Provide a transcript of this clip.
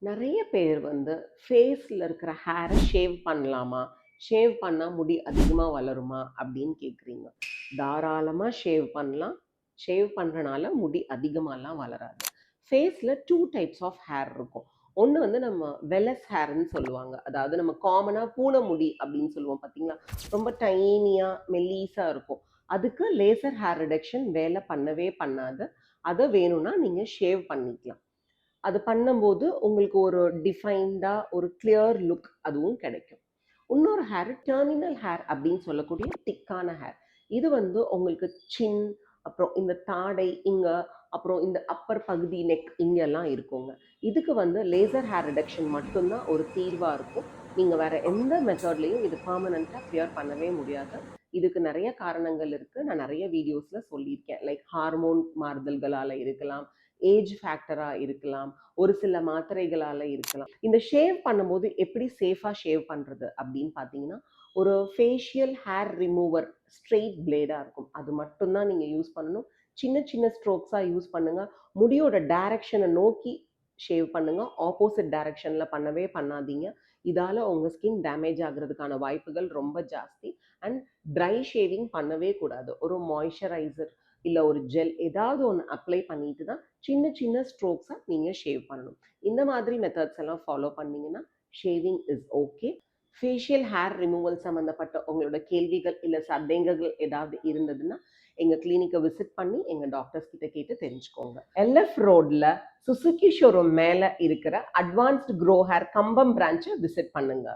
நெறைய பேர் வந்து ஃபேஸ்ல இருக்கிற ஹேர ஷேவ் பண்ணலாமா? ஷேவ் பண்ணா முடி அதிகமா வளருமா? அப்படின்னு கேட்குறீங்க. தாராளமா ஷேவ் பண்ணலாம். ஷேவ் பண்றனால முடி அதிகமாலாம் வளராது. ஃபேஸ்ல 2 டைப்ஸ் ஆஃப் ஹேர் இருக்கும். ஒண்ணு வந்து நம்ம வெலஸ் ஹேர்ன்னு சொல்லுவாங்க. அதாவது நம்ம காமனா பூனை முடி அப்படின்னு சொல்லுவோம் பார்த்தீங்களா? ரொம்ப டைனியா, மெல்லிசா இருக்கும். அதுக்கு லேசர் ஹேர் ரிடக்ஷன் வேலை பண்ணவே பண்ணாது. அத வேணும்னா நீங்க ஷேவ் பண்ணிக்கலாம். அது பண்ணும்போது உங்களுக்கு ஒரு டிஃபைன்டா ஒரு கிளியர் லுக் அதுவும் கிடைக்கும். இன்னொரு ஹேர் டெர்மினல் ஹேர் அப்படின்னு சொல்லக்கூடிய திக்கான ஹேர். இது வந்து உங்களுக்கு சின், அப்புறம் இந்த தாடை இங்க, அப்புறம் இந்த அப்பர் பகுதி நெக் இங்கெல்லாம் இருக்குங்க. இதுக்கு வந்து லேசர் ஹேர் ரிடக்ஷன் மட்டும்தான் ஒரு தீர்வா இருக்கும். நீங்க வேற எந்த மெத்தட்லயும் இது பெர்மனன்ட்டா கிளியர் பண்ணவே முடியாது. இதுக்கு நிறைய காரணங்கள் இருக்கு. நான் நிறைய வீடியோஸ்ல சொல்லியிருக்கேன். லைக் ஹார்மோன் மாறுதல்களால இருக்கலாம், ஏஜ் ஃபேக்டரா இருக்கலாம், ஒரு சில மாத்திரைகளால இருக்கலாம். இந்த ஷேவ் பண்ணும்போது எப்படி சேஃபா ஷேவ் பண்றது அப்படின்னு பார்த்தீங்கன்னா, ஒரு ஃபேஷியல் ஹேர் ரிமூவர் ஸ்ட்ரெயிட் பிளேடா இருக்கும். அது மட்டும் தான் நீங்க யூஸ் பண்ணணும். சின்ன சின்ன ஸ்ட்ரோக்ஸா யூஸ் பண்ணுங்க. முடியோட டைரக்ஷனை நோக்கி ஷேவ் பண்ணுங்க. ஆப்போசிட் டைரக்ஷன்ல பண்ணவே பண்ணாதீங்க. இதால உங்க ஸ்கின் டேமேஜ் ஆகுறதுக்கான வாய்ப்புகள் ரொம்ப ஜாஸ்தி. அண்ட் ட்ரை ஷேவிங் பண்ணவே கூடாது. ஒரு மாய்ஸ்சரைசர் இல்ல ஒரு ஜெல் ஏதாவது ஒன்று அப்ளை பண்ணிட்டு தான் சின்ன சின்ன ஸ்ட்ரோக்ஸாக நீங்கள் ஷேவ் பண்ணணும். இந்த மாதிரி மெத்தட்ஸ் எல்லாம் ஃபாலோ பண்ணீங்கன்னா shaving is okay. Facial hair removal சம்மந்தப்பட்ட உங்களோட கேள்விகள் இல்லை சந்தேகங்கள் ஏதாவது இருந்ததுன்னா எங்கள் கிளினிக்கை விசிட் பண்ணி எங்கள் டாக்டர்ஸ் கிட்ட கேட்டு தெரிஞ்சுக்கோங்க. எல்எஃப் ரோட்ல சுசுகி ஷோரூம் மேலே இருக்கிற அட்வான்ஸ்டு க்ரோ ஹேர் கம்பம் பிரான்ச்சை விசிட் பண்ணுங்க.